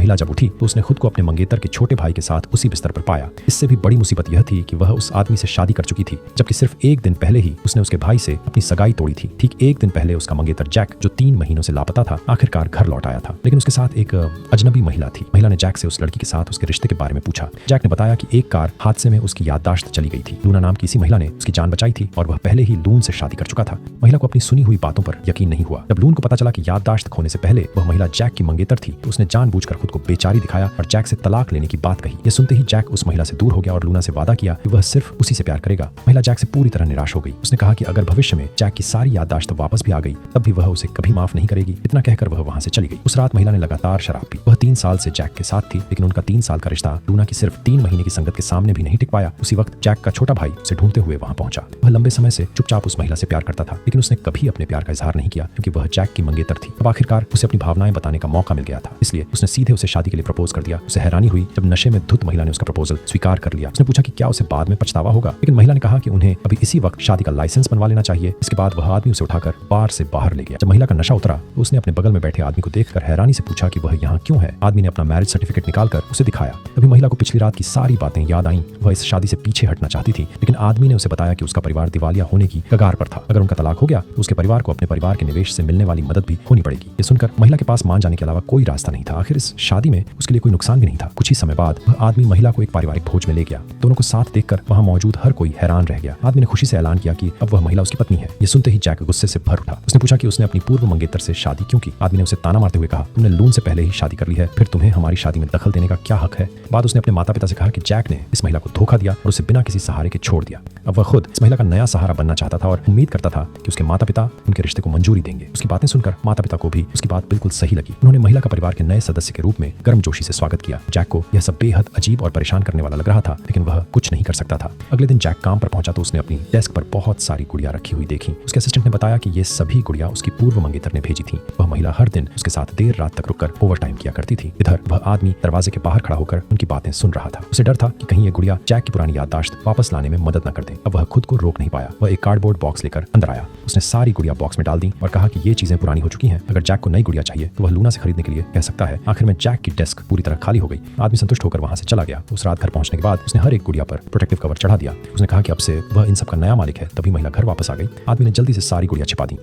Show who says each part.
Speaker 1: महिला जब उठी तो उसने खुद को अपने मंगेतर के छोटे भाई के साथ उसी बिस्तर पर पाया। इससे भी बड़ी मुसीबत यह थी कि वह उस आदमी से शादी कर चुकी थी, जबकि सिर्फ एक दिन पहले ही उसने उसके भाई से अपनी सगाई तोड़ी थी। ठीक एक दिन पहले उसका मंगेतर जैक, जो 3 महीनों से लापता था, आखिरकार घर लौट आया था, लेकिन उसके साथ एक अजनबी महिला थी। महिला ने जैक से उस लड़की के साथ उसके रिश्ते के बारे में पूछा। जैक ने बताया कि एक कार हादसे में उसकी याददाश्त चली गई थी। लूना नाम की इसी महिला ने उसकी जान बचाई थी और वह पहले ही लून से शादी कर चुका था। महिला को अपनी सुनी हुई बातों पर यकीन नहीं हुआ। जब लून को पता चला कि याददाश्त खोने से पहले वह महिला जैक की मंगेतर थी, तो उसने जानबूझकर खुद को बेचारी दिखाया और जैक से तलाक लेने की बात कही। यह सुनते ही जैक उस महिला से दूर हो गया और लूना से वादा किया कि वह सिर्फ उसी से प्यार करेगा। महिला जैक से पूरी तरह निराश हो गई। उसने कहा कि अगर भविष्य में जैक की सारी याददाश्त वापस भी आ गई, तब भी वह उसे कभी माफ नहीं करेगी। इतना कहकर वह वहां से चली गई। उस रात महिला ने लगातार शराब पी। वह 3 साल से जैक के साथ थी, लेकिन उनका 3 साल का रिश्ता लूना की सिर्फ 3 महीने की संगत के सामने भी नहीं टिक पाया। उसी वक्त जैक का छोटा भाई उसे ढूंढते हुए वहां पहुंचा। वह लंबे समय से चुपचाप उस महिला से प्यार करता था, लेकिन उसने कभी अपने प्यार का इजहार नहीं किया, क्योंकि वह जैक की मंगेतर थी। अब आखिरकार उसे अपनी भावनाएं बताने का मौका मिल गया था, इसलिए उसने सीधे उसे शादी के लिए प्रपोज कर दिया। उसे हैरानी हुई जब नशे में धुत महिला ने उसका प्रपोजल स्वीकार कर लिया। उसने पूछा कि क्या उसे बाद में पछतावा होगा, लेकिन महिला ने कहा कि उन्हें अभी इसी वक्त शादी का लाइसेंस बनवा लेना चाहिए। इसके बाद वह आदमी उसे उठाकर बार से बाहर ले गया। जब महिला का नशा उतरा तो उसने अपने बगल में बैठे आदमी को देखकर हैरानी से पूछा कि वह यहाँ क्यों है। आदमी ने अपना मैरिज सर्टिफिकेट निकालकर उसे दिखाया। तभी महिला को पिछली रात की सारी बातें याद आईं। वह इस शादी से पीछे हटना चाहती थी, लेकिन आदमी ने उसे बताया कि उसका परिवार दिवालिया होने की कगार पर था। अगर उनका तलाक हो गया तो उसके परिवार को अपने परिवार के निवेश से मिलने वाली मदद भी होनी पड़ेगी। ये सुनकर महिला के पास मान जाने के अलावा कोई रास्ता नहीं था। आखिर इस शादी में उसके लिए कोई नुकसान भी नहीं था। कुछ ही समय बाद वह आदमी महिला को एक पारिवारिक भोज में ले गया। दोनों को साथ देखकर वहां मौजूद हर कोई हैरान रह गया। आदमी ने खुशी से ऐलान किया कि अब वह महिला उसकी पत्नी है। ये सुनते ही जैक गुस्से से भर उठा। उसने पूछा कि उसने अपनी पूर्व मंगेतर से शादी क्यों की। आदमी ने उसे ताना मारते हुए कहा, तुमने लून से पहले ही शादी कर ली है, फिर तुम्हें हमारी शादी में दखल देने का क्या हक है। बाद उसने अपने माता पिता से कहा कि जैक ने इस महिला को धोखा दिया और उसे बिना किसी सहारे के छोड़ दिया। अब वह खुद इस महिला का नया सहारा बनना चाहता था और उम्मीद करता था कि उसके माता पिता उनके रिश्ते को मंजूरी देंगे। उसकी बातें सुनकर माता पिता को भी उसकी बात बिल्कुल सही लगी। उन्होंने महिला का परिवार के नए सदस्य के रूप में गर्मजोशी से स्वागत किया। जैक को यह सब बेहद अजीब और परेशान करने वाला लग रहा था, लेकिन वह कुछ नहीं कर सकता था। अगले दिन जैक काम पर पहुंचा तो उसने अपनी डेस्क पर बहुत सारी गुड़िया रखी हुई देखी। उसके असिस्टेंट ने बताया कि ये सभी गुड़िया उसकी पूर्व मंगेतर ने भेजी थी। वह महिला हर दिन उसके साथ देर रात तक रुककर ओवर टाइम किया करती थी। इधर वह आदमी दरवाजे के बाहर खड़ा होकर उनकी बातें सुन रहा था। उसे डर था कि कहीं ये गुड़िया जैक की पुरानी याददाश्त वापस लाने में मदद न कर दे। अब वह खुद को रोक नहीं पाया। वह एक कार्डबोर्ड बॉक्स लेकर अंदर आया। उसने सारी गुड़िया बॉक्स में डाल दी और कहा कि ये चीजें पुरानी हो चुकी हैं। अगर जैक को नई गुड़िया चाहिए तो वह लूना से खरीदने के लिए कह सकता है। आखिर में जैक की डेस्क पूरी तरह खाली हो गई। आदमी संतुष्ट होकर वहां से चला गया। उस रात घर पहुंचने के बाद उसने हर एक गुड़िया पर प्रोटेक्टिव कवर चढ़ा दिया। उसने कहा कि अब से वह इन सब का नया मालिक है। तभी महिला घर वापस आ गई। आदमी ने जल्दी से सारी गुड़िया छिपा दी।